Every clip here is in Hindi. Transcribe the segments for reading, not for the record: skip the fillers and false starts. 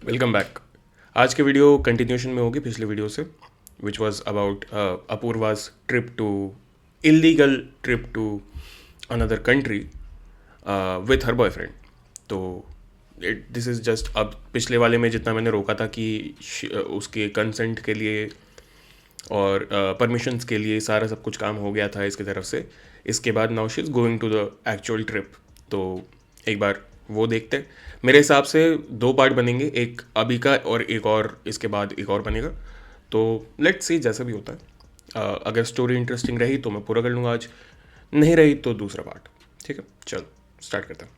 Welcome back. आज के वीडियो कंटिन्यूशन में होगी पिछले वीडियो से, which was about Apoorva's trip to illegal trip to another country with her boyfriend. तो दिस इज़ जस्ट, अब पिछले वाले में जितना मैंने रोका था कि उसके कंसेंट के लिए और परमिशंस के लिए सारा सब कुछ काम हो गया था इसकी तरफ से। इसके बाद now she is going to the actual trip. तो एक बार वो देखते हैं। मेरे हिसाब से दो पार्ट बनेंगे, एक अभी का और एक और इसके बाद एक और बनेगा। तो लेट्स सी जैसा भी होता है। अगर स्टोरी इंटरेस्टिंग रही तो मैं पूरा कर लूँगा आज, नहीं रही तो दूसरा पार्ट। ठीक है, चलो स्टार्ट करते हैं।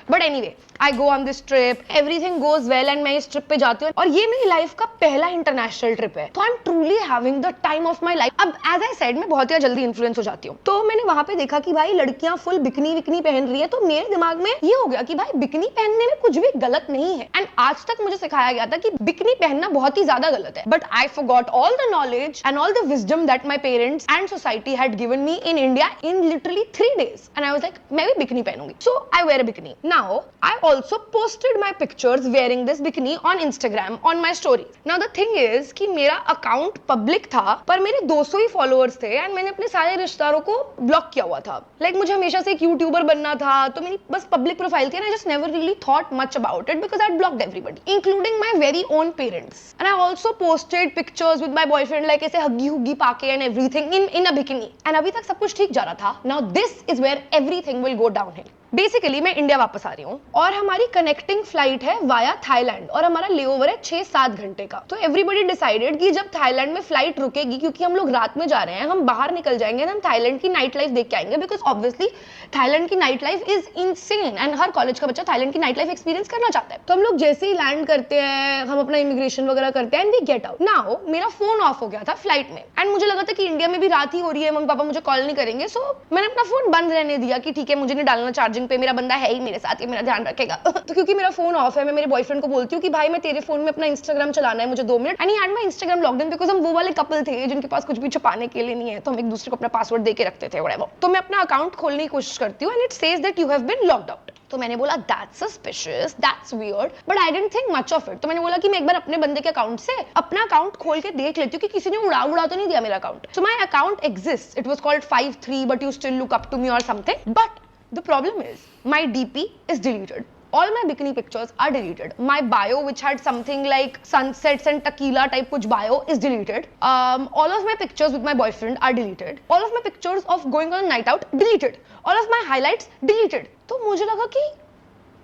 But anyway I go on this trip, everything goes well and मैं इस ट्रिप पे जाती हूँ और ये मेरी लाइफ का पहला इंटरनेशनल ट्रिप है। तो I am truly having the time of my life. अब एज आई सेड मैं बहुत ही जल्दी इन्फ्लुएंस हो जाती हूँ। तो मैंने वहां पे देखा कि भाई लड़कियां फुल बिकनी विकनी पहन रही है, तो मेरे दिमाग में ये हो गया कि भाई बिकनी पहनने में कुछ भी गलत नहीं है। एंड आज तक मुझे सिखाया गया था कि बिकनी पहनना बहुत ही ज्यादा गलत है। But I forgot all the knowledge and all the wisdom that my parents and society had given me in India in literally 3 days and I was like मैं भी बिकनी पहनूंगी। So I wear a bikini. Now I also posted my pictures wearing this bikini on Instagram on my story. Now the thing is कि मेरा अकाउंट पब्लिक था पर मेरे 200 ही फॉलोअर्स थे एंड मैंने अपने सारे रिश्तेदारों को ब्लॉक किया हुआ था। मुझे हमेशा से एक यूट्यूबर बनना था, तो मेरी बस पब्लिक प्रोफाइल थी and I just never really thought much about it because I had blocked everybody including my very own parents. And I also posted pictures with my boyfriend like ऐसे हग्गी हुग्गी पाके and everything in a bikini. And अभी तक सब कुछ ठीक जा रहा था। Now this is where everything will go downhill. Basically मैं इंडिया वापस आ रही हूँ और हमारी कनेक्टिंग फ्लाइट है वाया थाईलैंड और हमारा लेओवर है 6-7 घंटे का। तो एवरीबॉडी डिसाइडेड कि जब थाईलैंड में फ्लाइट रुकेगी, क्योंकि हम लोग रात में जा रहे हैं, हम बाहर निकल जाएंगे, हम थाईलैंड की नाइट लाइफ देख के आएंगे बिकॉज ऑब्वियसली थाईलैंड की night life is insane and her college का बच्चा थाईलैंड की नाइट लाइफ एक्सपीरियंस करना चाहता है। तो हम लोग जैसे ही लैंड करते हैं, हम अपना इमिग्रेशन वगैरह करते हैं and we get out. Now मेरा फोन ऑफ हो गया था फ्लाइट में एंड मुझे लगा था कि इंडिया में भी रात ही हो रही है, मम्मी पापा मुझे कॉल नहीं करेंगे। सो मैंने अपना फोन बंद रहने दिया कि ठीक है, मुझे नहीं डालना चार्जिंग पे, मेरा बंदा है ही मेरे साथ, ये मेरा ध्यान रखेगा। तो क्योंकि मेरा फोन ऑफ है, मैं मेरे बॉयफ्रेंड को बोलती हूँ कि भाई मैं तेरे फोन में अपना इंस्टाग्राम चलाना है, मुझे 2 minute. And he had my Instagram locked in because हम वो वाले कपल थे जिनके पास कुछ भी छुपाने के लिए नहीं है, तो हम एक दूसरे को अपना पासवर्ड दे के रखते थे व्हाटएवर। तो मैं अपना अकाउंट खोलने की कोशिश करती हूँ and it says that you have been locked out. तो मैंने बोला that's suspicious, that's weird, but I didn't think much of it. तो मैंने बोला कि मैं एक बार अपने बंदे के अकाउंट से अपना अकाउंट खोल के देख लेती हूँ कि किसी ने उड़ा तो नहीं दिया मेरा account. So my account exist, it was called 53 but you still look up to me और something. But the problem is my DP is deleted. All my bikini pictures are deleted. My bio, which had something like sunsets and tequila type kuch bio, is deleted. All of my pictures with my boyfriend are deleted. All of my pictures of going on a night out deleted. All of my highlights deleted. तो मुझे लगा कि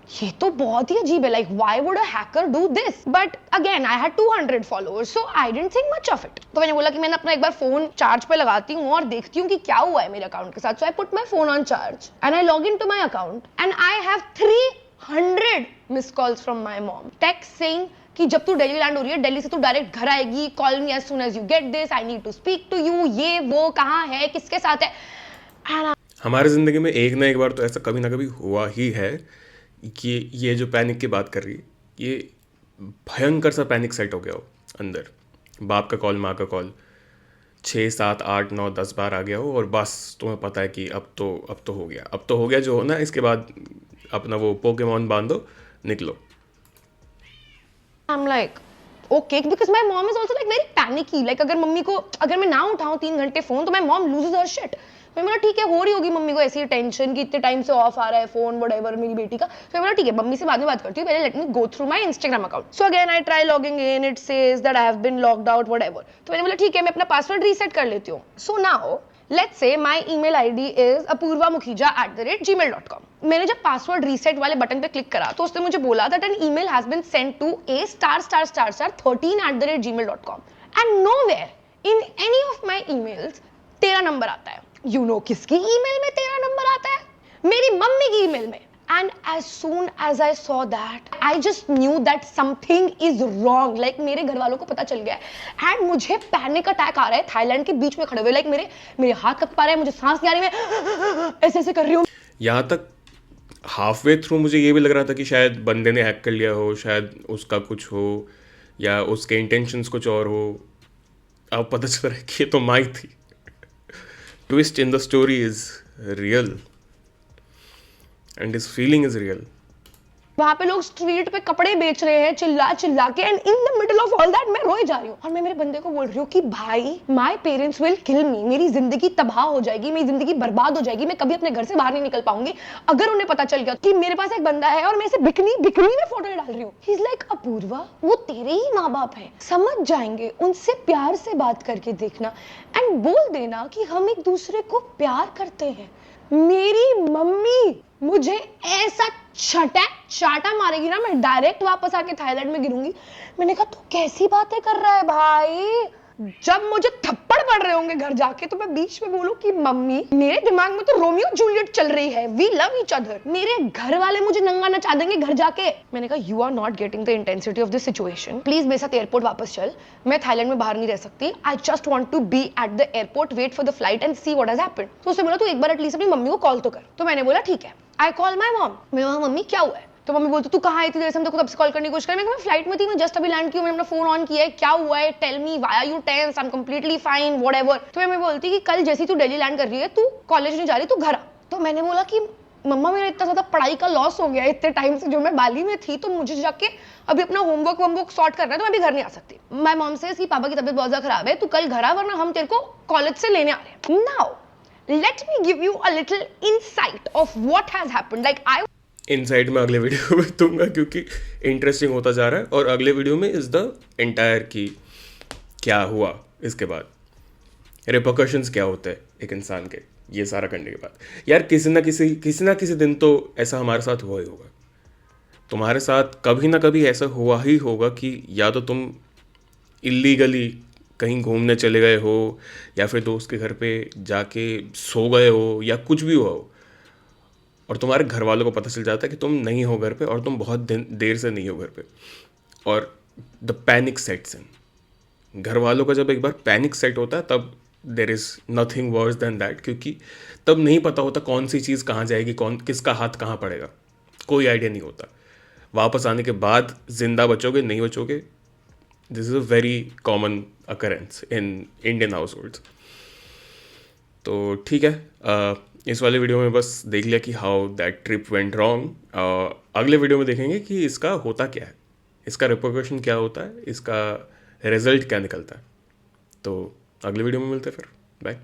ये तो बहुत ही अजीब है, like why would a hacker do this. But again I had 200 followers, so I didn't think much of it. तो मैंने बोला कि मैंने अपना एक बार फोन चार्ज पे लगाती हूँ और देखती हूँ कि क्या हुआ है मेरे अकाउंट के साथ। So I put my phone on charge and I log in to my account and I have 300 miss calls from my mom, text saying कि जब तू दिल्ली लैंड हो रही है, दिल्ली से तू डायरेक्ट घर आएगी, call me as soon as you get this, I need to speak to you, ये वो कहाँ है, किसके साथ है। हमारे ज़िंदगी में एक ना एक बार तो ऐसा कभी ना कभी हुआ ही है कि ये जो पैनिक की बात कर रही है, ये भयंकर सा पैनिक सेट हो गया हो अंदर। बाप का कॉल, माँ का कॉल 6 7 8 9 10 बार आ गया हो और बस तुम्हें पता है कि अब तो हो गया, अब तो हो गया जो होना है। इसके बाद अपना वो पोकेमॉन बांधो, निकलो। I'm like, okay, because my mom is also like very panicky. Like अगर मम्मी को, अगर मैं ना उठाऊं 3 घंटे फोन तो my mom loses her shit. मैं बोला ठीक है, हो रही होगी मम्मी को ऐसी टेंशन कि इतने टाइम से ऑफ आ रहा है फोन व्हाटएवर मेरी बेटी का। तो मैं बोला ठीक है, मम्मी से बाद में बात करती हूँ, पहले let me go through my Instagram account. So again I try logging in, it says that I have been locked out whatever. तो मैंने बोला ठीक है, मैं अपना पासवर्ड रीसेट कर लेती हूँ। So now let's say my email ID is apurvamukhija@gmail.com। मैंने जब पासवर्ड रीसेट वाले बटन पे क्लिक करा तो उसने मुझे बोला that an email has been sent to a****13@gmail.com and nowhere in any of my emails तेरा नंबर आता है। यू नो किसकी ईमेल में तेरा नंबर आता है? मेरी मम्मी की ईमेल में। And as soon as I saw that, I just knew that something is wrong. Like मेरे घर वालों को पता चल गया है and मुझे पैनिक अटैक आ रहा है थाईलैंड के बीच में खड़े हुए। लाइक मेरे हाथ कब पा रहे हैं, मुझे सांस नहीं आ रही, मैं ऐसे ऐसे कर रही हूँ। यहाँ तक हाफ वे थ्रू मुझे ये भी लग रहा था कि शायद बंदे ने हैक कर लिया हो, शायद उसका कुछ हो या उसके इंटेंशंस कुछ और हो। अब पता चल रहा है कि ये तो माई थी। Twist in the story is real and his feeling is real. वहां पे लोग स्ट्रीट पे कपड़े बेच रहे हैं चिल्ला चिल्ला के, and in the middle of all that मैं रोए जा रही हूँ। और मैं मेरे बंदे को बोल रही हूँ कि भाई माय पेरेंट्स विल किल मी, मेरी जिंदगी तबाह हो जाएगी, मेरी जिंदगी बर्बाद हो जाएगी, मैं कभी अपने घर से बाहर नहीं निकल पाऊंगी अगर उन्हें पता चल गया कि मेरे पास एक बंदा है और मैं इसे बिकनी बिकनी में फोटो डाल रही हूँ। ही इज लाइक अपूर्वा, वो तेरे ही माँ बाप है, समझ जाएंगे, उनसे प्यार से बात करके देखना एंड बोल देना कि हम एक दूसरे को प्यार करते हैं। मेरी मम्मी मुझे ऐसा चाटा मारेगी ना, मैं डायरेक्ट वापस आके थाईलैंड में गिरूंगी। मैंने कहा तू कैसी बातें कर रहा है भाई, जब मुझे थप्पड़ पड़ रहे होंगे घर जाके तो मैं बीच में बोलूं कि मम्मी मेरे दिमाग में तो रोमियो जूलियट चल रही है, वी लव ईच अदर, मेरे घर वाले मुझे नंगा नचा देंगे घर जाके। मैंने कहा you are not getting the intensity of this situation, please मेरे साथ एयरपोर्ट वापस चल, मैं थाईलैंड में बाहर नहीं रह सकती, I just want to be at the airport, wait for the flight and see what has happened. तो उसने बोला तू एक बार एटलीस्ट अपनी मम्मी को कॉल तो कर। तो मैंने बोला ठीक है, आई कॉल माई मॉम, मैं वहां मम्मी क्या हुआ है, तो मम्मी बोलती तू कहाँ आई थी, जैसे हम तब से कॉल करने की कोशिश कर, मैं फ्लाइट में थी, मैं जस्ट अभी लैंड की हूं, मैंने अपना फोन ऑन किया है, क्या हुआ है, tell me why are you tense, I am completely fine whatever. तो मम्मी बोलती कि कल जैसी तू दिल्ली लैंड कर रही है तू कॉलेज नहीं जा रही, तू घर आ। तो मैंने बोला कि मम्मा मेरा इतना ज्यादा पढ़ाई का लॉस हो गया है इतने टाइम से जो मैं बाली में थी, तो मुझे जाके अभी अपना होमवर्क सॉर्ट करना है, तो मैं भी घर नहीं आ सकती। माय मॉम से इसकी पापा की तबीयत बहुत ज्यादा खराब है, तू कल घर आ वरना हम तेरे को कॉलेज से लेने आ रहे हैं। Now let me give you a little insight of what has happened. Like I inside में अगले वीडियो में दूंगा क्योंकि इंटरेस्टिंग होता जा रहा है, और अगले वीडियो में इज द एंटायर की क्या हुआ इसके बाद, रिपोकशंस क्या होते हैं एक इंसान के ये सारा करने के बाद। यार किसी ना किसी दिन तो ऐसा हमारे साथ हुआ ही होगा, तुम्हारे साथ कभी ना कभी ऐसा हुआ ही होगा कि या तो तुम इलीगली कहीं घूमने चले गए हो, या फिर दोस्त के घर पे जाके सो गए हो, या कुछ भी हुआ हो, और तुम्हारे घर वालों को पता चल जाता है कि तुम नहीं हो घर पे और तुम बहुत देर से नहीं हो घर पे, और द पैनिक सेट्स इन। घर वालों का जब एक बार पैनिक सेट होता है तब there is nothing worse than that, क्योंकि तब नहीं पता होता कौन सी चीज़ कहाँ जाएगी, कौन किसका हाथ कहाँ पड़ेगा, कोई आइडिया नहीं होता। वापस आने के बाद जिंदा बचोगे नहीं बचोगे, this is a very common occurrence in Indian households. तो ठीक है, इस वाले वीडियो में बस देख लिया कि how that trip went wrong. अगले वीडियो में देखेंगे कि इसका होता क्या है, इसका रिपोर्केशन क्या होता है, इसका रिजल्ट क्या निकलता है। तो अगले वीडियो में मिलते हैं फिर, बाय।